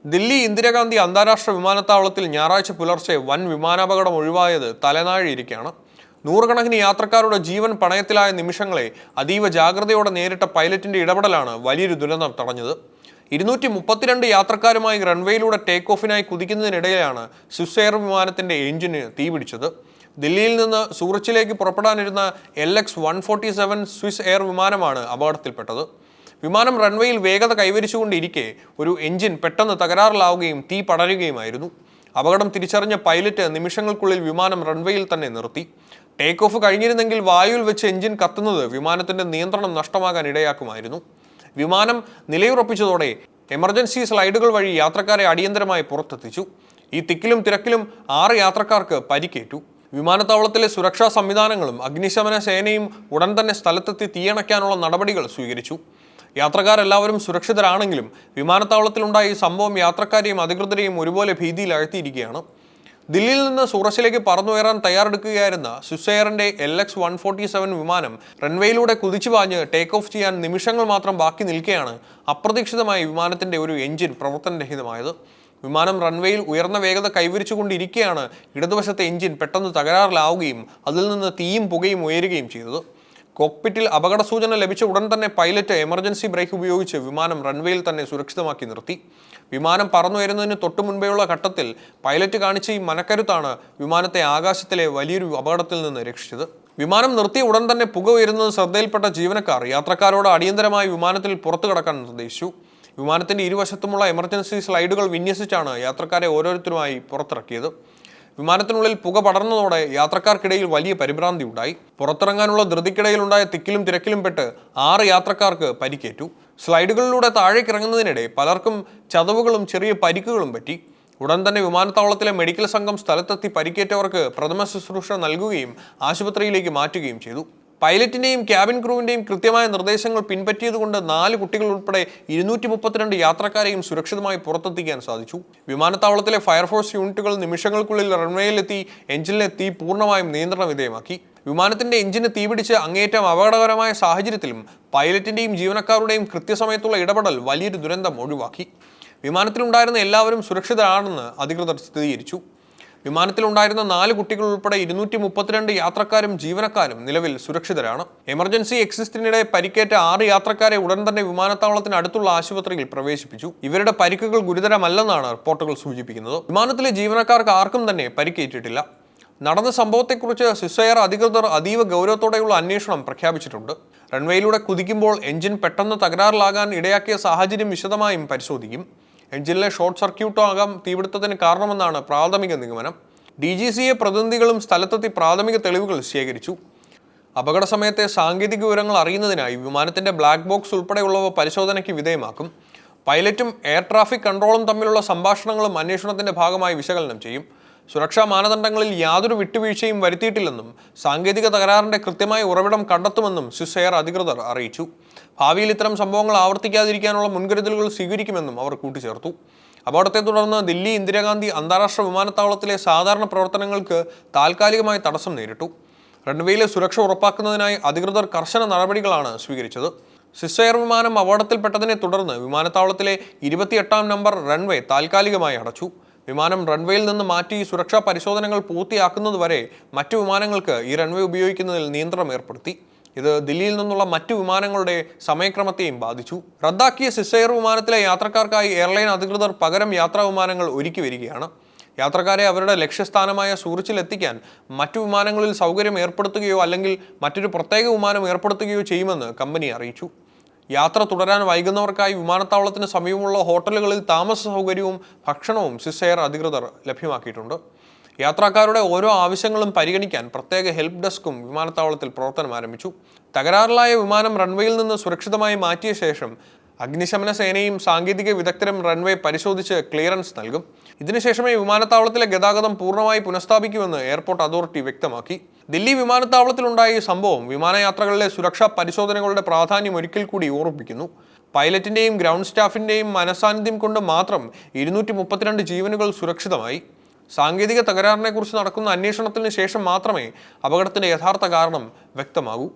ദില്ലി ഇന്ദിരാഗാന്ധി അന്താരാഷ്ട്ര വിമാനത്താവളത്തിൽ ഞായറാഴ്ച പുലർച്ചെ വൻ വിമാനാപകടം ഒഴിവായത് തലനാഴിയിരിക്കുകയാണ്. നൂറുകണക്കിന് യാത്രക്കാരുടെ ജീവൻ പണയത്തിലായ നിമിഷങ്ങളെ അതീവ ജാഗ്രതയോടെ നേരിട്ട പൈലറ്റിന്റെ ഇടപെടലാണ് വലിയൊരു ദുരന്തം തടഞ്ഞത്. 232 യാത്രക്കാരുമായി റൺവേയിലൂടെ ടേക്ക് ഓഫിനായി കുതിക്കുന്നതിനിടയിലാണ് സ്വിസ് എയർ വിമാനത്തിന്റെ എഞ്ചിന് തീപിടിച്ചത്. ദില്ലിയിൽ നിന്ന് സൂറച്ചിലേക്ക് പുറപ്പെടാനിരുന്ന LX-147 സ്വിസ് എയർ വിമാനമാണ് അപകടത്തിൽപ്പെട്ടത്. വിമാനം റൺവേയിൽ വേഗത കൈവരിച്ചുകൊണ്ടിരിക്കെ ഒരു എഞ്ചിൻ പെട്ടെന്ന് തകരാറിലാവുകയും തീ പടരുകയുമായിരുന്നു. അപകടം തിരിച്ചറിഞ്ഞ പൈലറ്റ് നിമിഷങ്ങൾക്കുള്ളിൽ വിമാനം റൺവേയിൽ തന്നെ നിർത്തി. ടേക്ക് ഓഫ് കഴിഞ്ഞിരുന്നെങ്കിൽ വായുവിൽ വെച്ച് എഞ്ചിൻ കത്തുന്നത് വിമാനത്തിന്റെ നിയന്ത്രണം നഷ്ടമാകാൻ ഇടയാക്കുമായിരുന്നു. വിമാനം നിലയുറപ്പിച്ചതോടെ എമർജൻസി സ്ലൈഡുകൾ വഴി യാത്രക്കാരെ അടിയന്തരമായി പുറത്തെത്തിച്ചു. ഈ തിക്കിലും തിരക്കിലും 6 യാത്രക്കാർക്ക് പരിക്കേറ്റു. വിമാനത്താവളത്തിലെ സുരക്ഷാ സംവിധാനങ്ങളും അഗ്നിശമന സേനയും ഉടൻ തന്നെ സ്ഥലത്തെത്തി തീയണയ്ക്കാനുള്ള നടപടികൾ സ്വീകരിച്ചു. യാത്രക്കാരെല്ലാവരും സുരക്ഷിതരാണെങ്കിലും വിമാനത്താവളത്തിലുണ്ടായ ഈ സംഭവം യാത്രക്കാരെയും അധികൃതരെയും ഒരുപോലെ ഭീതിയിലാഴ്ത്തിയിരിക്കുകയാണ്. ദില്ലിയിൽ നിന്ന് സൂറച്ചിലേക്ക് പറന്നുയരാൻ തയ്യാറെടുക്കുകയായിരുന്ന സ്വിസ് എയറിന്റെ LX-147 വിമാനം റൺവേയിലൂടെ കുതിച്ചു പാഞ്ഞ് ടേക്ക് ഓഫ് ചെയ്യാൻ നിമിഷങ്ങൾ മാത്രം ബാക്കി നിൽക്കെയാണ് അപ്രതീക്ഷിതമായി വിമാനത്തിന്റെ ഒരു എഞ്ചിൻ പ്രവർത്തനരഹിതമായത്. വിമാനം റൺവേയിൽ ഉയർന്ന വേഗത കൈവരിച്ചുകൊണ്ടിരിക്കെയാണ് ഇടതുവശത്തെ എഞ്ചിൻ പെട്ടെന്ന് തകരാറിലാവുകയും അതിൽ നിന്ന് തീയും പുകയും ഉയരുകയും ചെയ്തത്. കോക്പിറ്റിൽ അപകട സൂചന ലഭിച്ച ഉടൻ തന്നെ പൈലറ്റ് എമർജൻസി ബ്രേക്ക് ഉപയോഗിച്ച് വിമാനം റൺവേയിൽ തന്നെ സുരക്ഷിതമാക്കി നിർത്തി. വിമാനം പറന്നുയരുന്നതിന് തൊട്ടു മുൻപേയുള്ള ഘട്ടത്തിൽ പൈലറ്റ് കാണിച്ച ഈ മനക്കരുത്താണ് വിമാനത്തെ ആകാശത്തിലെ വലിയൊരു അപകടത്തിൽ നിന്ന് രക്ഷിച്ചത്. വിമാനം നിർത്തിയ ഉടൻ തന്നെ പുക ഉയരുന്നത് ശ്രദ്ധയിൽപ്പെട്ട ജീവനക്കാർ യാത്രക്കാരോട് അടിയന്തരമായി വിമാനത്തിൽ പുറത്തു കടക്കാൻ നിർദ്ദേശിച്ചു. വിമാനത്തിന്റെ ഇരുവശത്തുമുള്ള എമർജൻസി സ്ലൈഡുകൾ വിന്യസിച്ചാണ് യാത്രക്കാരെ ഓരോരുത്തരുമായി പുറത്തിറക്കിയത്. വിമാനത്തിനുള്ളിൽ പുക പടർന്നതോടെ യാത്രക്കാർക്കിടയിൽ വലിയ പരിഭ്രാന്തി ഉണ്ടായി. പുറത്തിറങ്ങാനുള്ള ധൃതിക്കിടയിലുണ്ടായ തിക്കിലും തിരക്കിലും പെട്ട് 6 യാത്രക്കാർക്ക് പരിക്കേറ്റു. സ്ലൈഡുകളിലൂടെ താഴേക്കിറങ്ങുന്നതിനിടെ പലർക്കും ചതവുകളും ചെറിയ പരിക്കുകളും പറ്റി. ഉടൻ തന്നെ വിമാനത്താവളത്തിലെ മെഡിക്കൽ സംഘം സ്ഥലത്തെത്തി പരിക്കേറ്റവർക്ക് പ്രഥമ ശുശ്രൂഷ നൽകുകയും ആശുപത്രിയിലേക്ക് മാറ്റുകയും ചെയ്തു. പൈലറ്റിന്റെയും ക്യാബിൻ ക്രൂവിന്റെയും കൃത്യമായ നിർദ്ദേശങ്ങൾ പിൻപറ്റിയതുകൊണ്ട് 4 കുട്ടികൾ ഉൾപ്പെടെ 232 യാത്രക്കാരെയും സുരക്ഷിതമായി പുറത്തെത്തിക്കാൻ സാധിച്ചു. വിമാനത്താവളത്തിലെ ഫയർഫോഴ്സ് യൂണിറ്റുകൾ നിമിഷങ്ങൾക്കുള്ളിൽ റൺവേയിലെത്തി എഞ്ചിനിലെ തീ പൂർണ്ണമായും നിയന്ത്രണ വിധേയമാക്കി. വിമാനത്തിന്റെ എഞ്ചിന് തീപിടിച്ച് അങ്ങേയറ്റം അപകടകരമായ സാഹചര്യത്തിലും പൈലറ്റിന്റെയും ജീവനക്കാരുടെയും കൃത്യസമയത്തുള്ള ഇടപെടൽ വലിയൊരു ദുരന്തം ഒഴിവാക്കി. വിമാനത്തിലുണ്ടായിരുന്ന എല്ലാവരും സുരക്ഷിതരാണെന്ന് അധികൃതർ സ്ഥിരീകരിച്ചു. വിമാനത്തിലുണ്ടായിരുന്ന 4 കുട്ടികൾ ഉൾപ്പെടെ 232 യാത്രക്കാരും ജീവനക്കാരും നിലവിൽ സുരക്ഷിതരാണ്. എമർജൻസി എക്സിറ്റിനിടെ പരിക്കേറ്റ 6 യാത്രക്കാരെ ഉടൻ തന്നെ വിമാനത്താവളത്തിന് അടുത്തുള്ള ആശുപത്രിയിൽ പ്രവേശിപ്പിച്ചു. ഇവരുടെ പരിക്കുകൾ ഗുരുതരമല്ലെന്നാണ് റിപ്പോർട്ടുകൾ സൂചിപ്പിക്കുന്നത്. വിമാനത്തിലെ ജീവനക്കാർക്ക് ആർക്കും തന്നെ പരിക്കേറ്റിട്ടില്ല. നടന്ന സംഭവത്തെക്കുറിച്ച് സ്വിസ് എയർ അധികൃതർ അതീവ ഗൗരവത്തോടെയുള്ള അന്വേഷണം പ്രഖ്യാപിച്ചിട്ടുണ്ട്. റൺവേയിലൂടെ കുതിക്കുമ്പോൾ എഞ്ചിൻ പെട്ടെന്ന് തകരാറിലാകാൻ ഇടയാക്കിയ സാഹചര്യം വിശദമായും പരിശോധിക്കും. എഞ്ചിനിലെ ഷോർട്ട് സർക്യൂട്ടോ ആകാം തീപിടുത്തത്തിന് കാരണമെന്നാണ് പ്രാഥമിക നിഗമനം. DGCA പ്രതിനിധികളും സ്ഥലത്തെത്തി പ്രാഥമിക തെളിവുകൾ ശേഖരിച്ചു. അപകട സമയത്തെ സാങ്കേതിക വിവരങ്ങൾ അറിയുന്നതിനായി വിമാനത്തിന്റെ ബ്ലാക്ക് ബോക്സ് ഉൾപ്പെടെയുള്ളവ പരിശോധനയ്ക്ക് വിധേയമാക്കും. പൈലറ്റും എയർ ട്രാഫിക് കൺട്രോളും തമ്മിലുള്ള സംഭാഷണങ്ങളും അന്വേഷണത്തിന്റെ ഭാഗമായി വിശകലനം ചെയ്യും. സുരക്ഷാ മാനദണ്ഡങ്ങളിൽ യാതൊരു വിട്ടുവീഴ്ചയും വരുത്തിയിട്ടില്ലെന്നും സാങ്കേതിക തകരാറിന്റെ കൃത്യമായ ഉറവിടം കണ്ടെത്തുമെന്നും സ്വിസ് എയർ അധികൃതർ അറിയിച്ചു. ഭാവിയിൽ ഇത്തരം സംഭവങ്ങൾ ആവർത്തിക്കാതിരിക്കാനുള്ള മുൻകരുതലുകൾ സ്വീകരിക്കുമെന്നും അവർ കൂട്ടിച്ചേർത്തു. അപകടത്തെ തുടർന്ന് ദില്ലി ഇന്ദിരാഗാന്ധി അന്താരാഷ്ട്ര വിമാനത്താവളത്തിലെ സാധാരണ പ്രവർത്തനങ്ങൾക്ക് താൽക്കാലികമായി തടസ്സം നേരിട്ടു. റൺവേയിലെ സുരക്ഷ ഉറപ്പാക്കുന്നതിനായി അധികൃതർ കർശന നടപടികളാണ് സ്വീകരിച്ചത്. സ്വിസ് എയർ വിമാനം അപകടത്തിൽപ്പെട്ടതിനെ തുടർന്ന് വിമാനത്താവളത്തിലെ 28-ാം നമ്പർ റൺവേ താൽക്കാലികമായി അടച്ചു. വിമാനം റൺവേയിൽ നിന്ന് മാറ്റി സുരക്ഷാ പരിശോധനകൾ പൂർത്തിയാക്കുന്നതുവരെ മറ്റു വിമാനങ്ങൾക്ക് ഈ റൺവേ ഉപയോഗിക്കുന്നതിൽ നിയന്ത്രണം ഏർപ്പെടുത്തി. ഇത് ദില്ലിയിൽ നിന്നുള്ള മറ്റു വിമാനങ്ങളുടെ സമയക്രമത്തെയും ബാധിച്ചു. റദ്ദാക്കിയ സ്വിസ് എയർ വിമാനത്തിലെ യാത്രക്കാർക്കായി എയർലൈൻ അധികൃതർ പകരം യാത്രാ വിമാനങ്ങൾ ഒരുക്കി വരികയാണ്. യാത്രക്കാരെ അവരുടെ ലക്ഷ്യസ്ഥാനമായ സൂറിച്ചിലെത്തിക്കാൻ മറ്റു വിമാനങ്ങളിൽ സൗകര്യം ഏർപ്പെടുത്തുകയോ അല്ലെങ്കിൽ മറ്റൊരു പ്രത്യേക വിമാനം ഏർപ്പെടുത്തുകയോ ചെയ്യുമെന്ന് കമ്പനി അറിയിച്ചു. യാത്ര തുടരാൻ വൈകുന്നവർക്കായി വിമാനത്താവളത്തിന് സമീപമുള്ള ഹോട്ടലുകളിൽ താമസ സൗകര്യവും ഭക്ഷണവും സ്വിസ് എയർ അധികൃതർ ലഭ്യമാക്കിയിട്ടുണ്ട്. യാത്രക്കാരുടെ ഓരോ ആവശ്യങ്ങളും പരിഗണിക്കാൻ പ്രത്യേക ഹെൽപ്പ് ഡെസ്കും വിമാനത്താവളത്തിൽ പ്രവർത്തനം ആരംഭിച്ചു. തകരാറിലായ വിമാനം റൺവേയിൽ നിന്ന് സുരക്ഷിതമായി മാറ്റിയ ശേഷം അഗ്നിശമന സേനയും സാങ്കേതിക വിദഗ്ധരും റൺവേ പരിശോധിച്ച് ക്ലിയറൻസ് നൽകും. ഇതിനുശേഷമേ വിമാനത്താവളത്തിലെ ഗതാഗതം പൂർണ്ണമായി പുനഃസ്ഥാപിക്കുമെന്ന് എയർപോർട്ട് അതോറിറ്റി വ്യക്തമാക്കി. ദില്ലി വിമാനത്താവളത്തിലുണ്ടായ ഈ സംഭവം വിമാനയാത്രകളിലെ സുരക്ഷാ പരിശോധനകളുടെ പ്രാധാന്യം ഒരിക്കൽ കൂടി ഓർമ്മിപ്പിക്കുന്നു. പൈലറ്റിന്റെയും ഗ്രൗണ്ട് സ്റ്റാഫിന്റെയും മനസാന്നിധ്യം കൊണ്ട് മാത്രം 232 ജീവനുകൾ സുരക്ഷിതമായി. സാങ്കേതിക തകരാറിനെക്കുറിച്ച് നടക്കുന്ന അന്വേഷണത്തിന് ശേഷം മാത്രമേ അപകടത്തിന്റെ യഥാർത്ഥ കാരണം വ്യക്തമാകൂ.